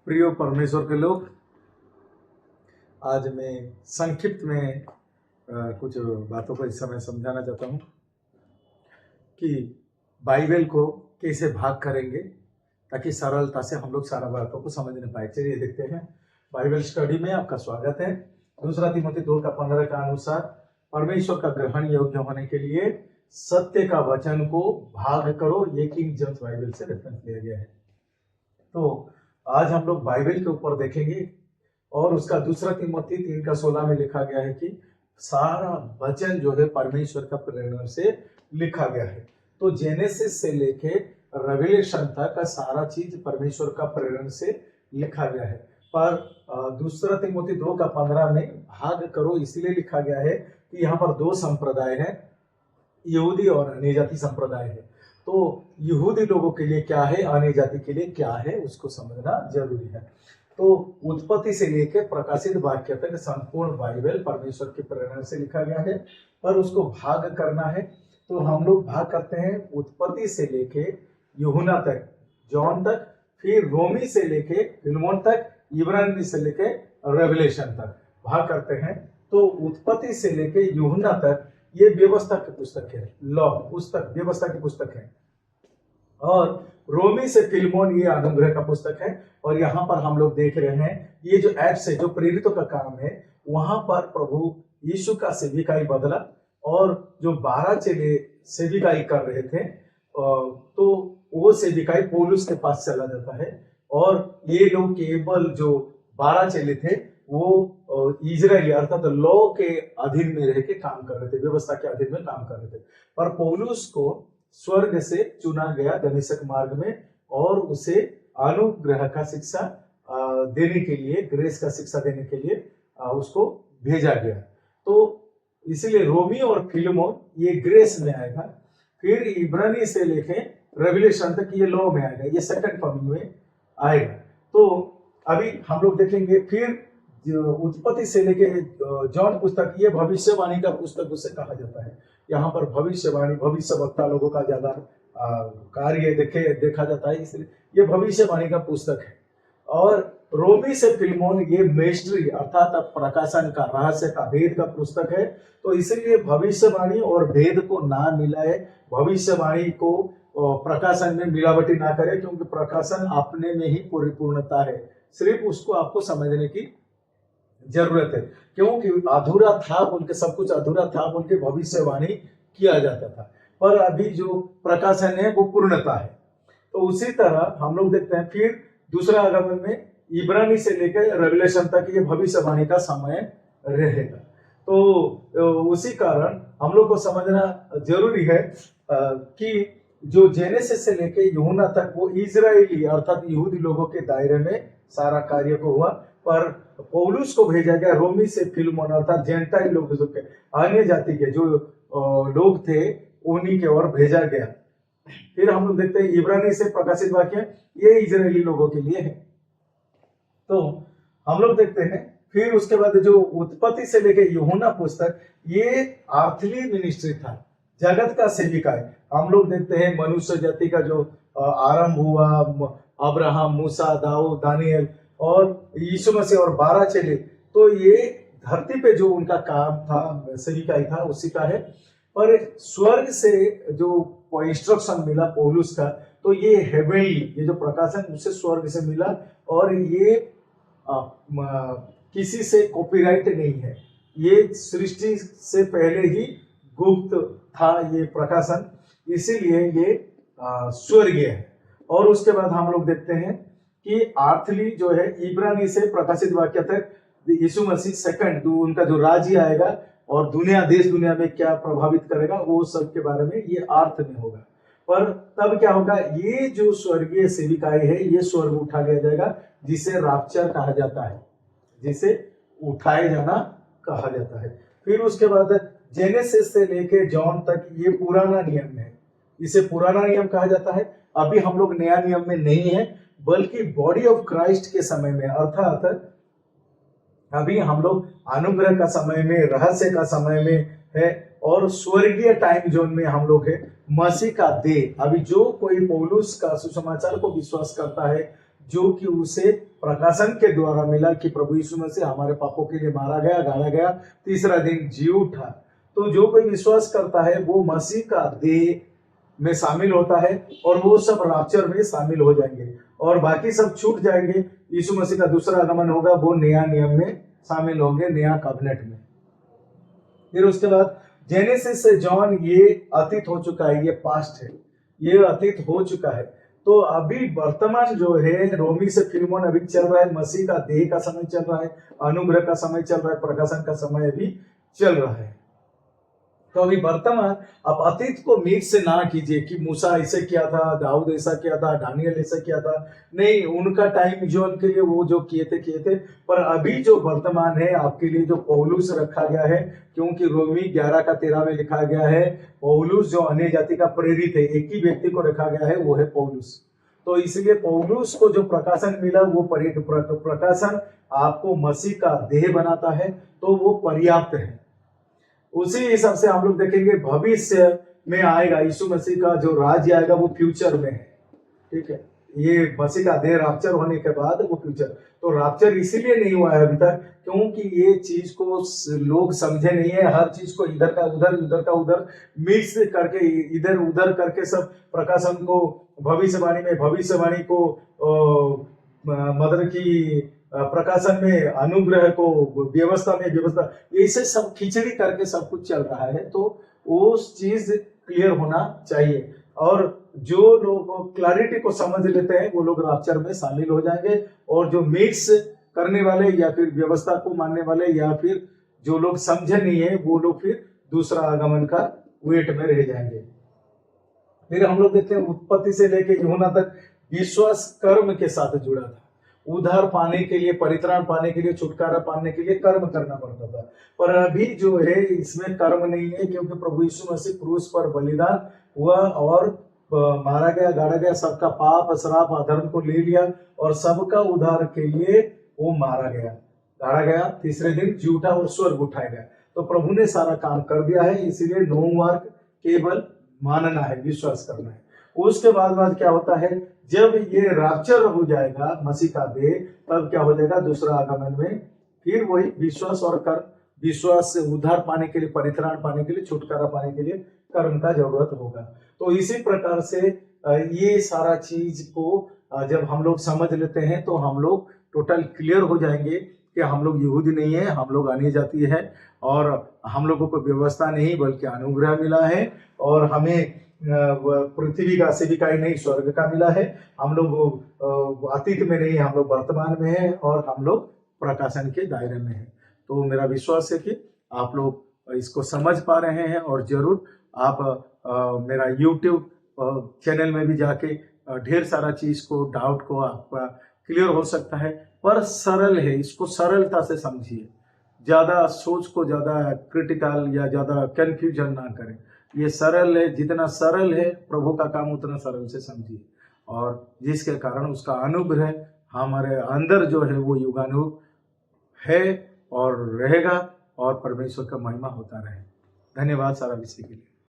प्रिय परमेश्वर के लोग, आज मैं संक्षिप्त में कुछ बातों को इस समय समझाना चाहता हूँ कि बाइबल को कैसे भाग करेंगे ताकि सरलता से हम लोग सारा बातों को समझ पाए। चलिए देखते हैं। बाइबल स्टडी में आपका स्वागत है। 2 तिमोथी 2:15 का अनुसार परमेश्वर का ग्रहण योग्य होने के लिए सत्य का वचन को भाग करो, ये किंग जेम्स बाइबल से रेफरेंस लिया गया है। तो आज हम लोग बाइबल के ऊपर देखेंगे और उसका 2 तिमोथी 3:16 में लिखा गया है कि सारा वचन जो है परमेश्वर का प्रेरणा से लिखा गया है। तो जेनेसिस से लेके रेवलेशन तक का सारा चीज परमेश्वर का प्रेरणा से लिखा गया है। पर 2 तिमोथी 2:15 में भाग करो इसलिए लिखा गया है कि यहाँ पर 2 संप्रदाय है, यहूदी और अन्य जाति संप्रदाय है। तो यहूदी लोगों के लिए क्या है, अन्य जाति के लिए क्या है, उसको समझना जरूरी है। तो उत्पत्ति से लेकर प्रकाशित वाक्य तक संपूर्ण बाइबल परमेश्वर की प्रेरणा से लिखा गया है, पर उसको भाग करना है। तो हम लोग भाग करते हैं उत्पत्ति से लेके यूहन्ना तक, जॉन तक, फिर रोमी से लेके फिलमोन तक, इब्रानी से लेके रेवलेशन तक भाग करते हैं। तो उत्पत्ति से लेके यूहन्ना तक ये व्यवस्था की पुस्तक है, लॉ पुस्तक, व्यवस्था की पुस्तक है। और रोमी से फिलमोन ये अनुग्रह का पुस्तक है। और यहाँ पर हम लोग देख रहे हैं ये जो एक्ट्स है, जो प्रेरितों का काम है, वहां पर प्रभु यीशु का सेविकाई बदला और जो 12 चेले सेविकाई कर रहे थे, तो वो सेविकाई पौलुस के पास चला जाता है। और ये लोग केवल जो 12 चेले थे वो इजरायली अर्थात लॉ के अधीन में रह के काम कर रहे थे, व्यवस्था के अधीन में काम कर रहे थे। पर पौलुस को स्वर्ग से चुना गया दमिश्क मार्ग में और उसे अनुग्रह का शिक्षा देने के लिए, ग्रेस का शिक्षा देने के लिए उसको भेजा गया। तो इसलिए रोमी और फिलमोन ये ग्रेस में आएगा, फिर इब्रानी से लेके रेवलेशन तक ये लॉ में आएगा, ये सेकंड कमिंग में आएगा। तो अभी हम लोग देखेंगे। फिर उत्पत्ति से लेके जॉन पुस्तक, ये भविष्यवाणी का पुस्तक उसे कहा जाता है। यहाँ पर भविष्यवाणी, भविष्य वक्ता लोगों का ज्यादा कार्य देखा जाता है, इसलिए ये भविष्यवाणी का पुस्तक है। और रोमी से फिलमोन ये मिस्ट्री अर्थात प्रकाशन का, रहस्य का, भेद का पुस्तक है। तो इसलिए भविष्यवाणी और भेद को ना मिलाए, भविष्यवाणी को प्रकाशन में मिलावटी ना करे, क्योंकि प्रकाशन अपने में ही परिपूर्णता है, सिर्फ उसको आपको समझने की जरूरत है। क्योंकि अधूरा था बोल के, सब कुछ अधूरा था बोल के भविष्यवाणी किया जाता था, पर अभी जो प्रकाशन है वो पूर्णता है। तो उसी तरह हम लोग देखते हैं फिर दूसरा आगमन में इब्रानी से लेकर रेवलेशन तक ये भविष्यवाणी का समय रहेगा। तो उसी कारण हम लोग को समझना जरूरी है कि जो जेनेसिस से लेके यूहन्ना तक वो इजरायली अर्थात यहूदी लोगों के दायरे में सारा कार्य को हुआ, पर पौलुस को भेजा गया रोमी से फिलमोन अर्थात जेंटाइल लोग, जो अन्य जाति के जो लोग थे, उन्हीं के ओर भेजा गया। फिर हम लोग देखते हैं इब्रानी से प्रकाशित वाक्य, ये इजरायली लोगों के लिए है। तो हम लोग देखते हैं फिर उसके बाद जो उत्पत्ति से लेके यूहन्ना पुस्तक, ये आर्थली मिनिस्ट्री था, जगत का सेविका है। हम लोग देखते हैं मनुष्य जाति का जो आरंभ हुआ, अब्राहम, मूसा, दाऊद, दानियल और यीशु मसीह और 12 चेले, तो ये धरती पे जो उनका काम था, सेविकाई था, उसी का है। पर स्वर्ग से जो इंस्ट्रक्शन मिला पौलुस का, तो ये हेवनली, ये जो प्रकाशन उसे स्वर्ग से मिला और ये किसी से कॉपीराइट नहीं है, ये सृष्टि से पहले ही गुप्त था ये प्रकाशन, इसीलिए ये स्वर्गीय है। और उसके बाद हम लोग देखते हैं कि आर्थली जो है इब्रानी से प्रकाशित वाक्य तक यीशु मसीह सेकंड, उनका जो राज्य आएगा और दुनिया, देश दुनिया में क्या प्रभावित करेगा, वो सब के बारे में ये अर्थ में होगा। पर तब क्या होगा, ये जो स्वर्गीय सेविकाएं है, ये स्वर्ग उठा लिया जाएगा, जिसे राप्चर कहा जाता है, जिसे उठाए जाना कहा जाता है। फिर उसके बाद जेनेसिस से लेके जॉन तक ये पुराना नियम है, इसे पुराना नियम कहा जाता है। अभी हम लोग नया नियम में नहीं है, बल्कि बॉडी ऑफ क्राइस्ट के समय में, अर्थात अभी हम लोग अनुग्रह का समय में, रहस्य का समय में है और स्वर्गीय टाइम जोन में हम लोग है, मसीह का देह। अभी जो कोई पौलुस का सुसमाचार को विश्वास करता है, जो कि उसे प्रकाशन के द्वारा मिला कि प्रभु यीशु मसीह हमारे पापों के लिए मारा गया, गाड़ा गया, तीसरा दिन जी उठा। तो जो कोई विश्वास करता है वो मसीह का देह में शामिल होता है और वो सब राप्चर में शामिल हो जाएंगे और बाकी सब छूट जाएंगे। यीशु मसीह का दूसरा आगमन होगा, वो नया नियम में शामिल होंगे, नया कॉवेनेंट में। फिर उसके बाद जेनेसिस से जॉन, ये अतीत हो चुका है, ये पास्ट है, ये अतीत हो चुका है। तो अभी वर्तमान जो है रोमी से फिलमोन अभी चल रहा है, मसीह का देह का समय चल रहा है, अनुग्रह का समय चल रहा है, प्रकाशन का समय भी चल रहा है। तो अभी वर्तमान, आप अतीत को मीट से ना कीजिए कि मूसा ऐसे किया था, दाऊद ऐसा किया था, दानियल ऐसा किया था। नहीं, उनका टाइम जो उनके लिए वो जो किए थे। पर अभी जो वर्तमान है आपके लिए जो पौलुस रखा गया है, क्योंकि रोमी 11:13 में लिखा गया है पौलुस जो अन्य जाति का प्रेरित है, एक ही व्यक्ति को रखा गया है, वो है पौलुस। तो इसलिए पौलुस को जो प्रकाशन मिला वो प्रकाशन आपको मसीह का देह बनाता है, तो वो पर्याप्त है। उसी हिसाब से हम लोग देखेंगे भविष्य में आएगा यीशु मसीह का जो राज्य आएगा वो फ्यूचर में है, ठीक है। ये मसीह का देह राप्चर होने के बाद वो फ्यूचर, तो राप्चर इसीलिए नहीं हुआ है अभी तक क्योंकि ये चीज को लोग समझे नहीं है। हर चीज को इधर का उधर, उधर का उधर मिक्स करके, इधर उधर करके सब प्रकाशन को भविष्यवाणी को मतलब की प्रकाशन में अनुग्रह को, व्यवस्था में व्यवस्था, ऐसे सब खिचड़ी करके सब कुछ चल रहा है। तो वो चीज क्लियर होना चाहिए और जो लोग क्लैरिटी को समझ लेते हैं वो लोग राप्चर में शामिल हो जाएंगे और जो मिक्स करने वाले या फिर व्यवस्था को मानने वाले या फिर जो लोग समझे नहीं है वो लोग फिर दूसरा आगमन का वेट में रह जाएंगे। फिर हम लोग देखते हैं उत्पत्ति से लेके यूहन्ना तक विश्वास कर्म के साथ जुड़ा था। उद्धार पाने के लिए, परित्राण पाने के लिए, छुटकारा पाने के लिए कर्म करना पड़ता था। पर अभी जो है इसमें कर्म नहीं है क्योंकि प्रभु यीशु मसीह क्रूस पर बलिदान हुआ और मारा गया, गाड़ा गया, सबका पाप, श्राप, अधर्म को ले लिया और सबका उद्धार के लिए वो मारा गया, गाड़ा गया, तीसरे दिन जी उठा और स्वर्ग उठाया गया। तो प्रभु ने सारा काम कर दिया है, इसीलिए नो वर्क, केवल मानना है, विश्वास करना है। उसके बाद क्या होता है, जब ये रैप्चर हो जाएगा मसीह का देह, तब क्या हो जाएगा दूसरा आगमन में फिर वही विश्वास और कर्म, विश्वास से उद्धार पाने के लिए, परित्राण पाने के लिए, छुटकारा पाने के लिए कर्म का जरूरत होगा। तो इसी प्रकार से ये सारा चीज को जब हम लोग समझ लेते हैं तो हम लोग टोटल क्लियर हो जाएंगे कि हम लोग यहूदी नहीं है, हम लोग अन्य जाति है और हम लोगों को व्यवस्था नहीं बल्कि अनुग्रह मिला है और हमें पृथ्वी का सेविकाई नहीं स्वर्ग का मिला है। हम लोग अतीत में नहीं, हम लोग वर्तमान में है और हम लोग प्रकाशन के दायरे में है। तो मेरा विश्वास है कि आप लोग इसको समझ पा रहे हैं और जरूर आप मेरा YouTube चैनल में भी जाके ढेर सारा चीज को, डाउट को आपका क्लियर हो सकता है। पर सरल है, इसको सरलता से समझिए, ज्यादा सोच को ज्यादा क्रिटिकल या ज्यादा कंफ्यूजन ना करें। ये सरल है, जितना सरल है प्रभु का काम उतना सरल से समझिए और जिसके कारण उसका अनुग्रह हमारे अंदर जो है वो युगानुग है और रहेगा और परमेश्वर का महिमा होता रहे। धन्यवाद सारा विषय के लिए।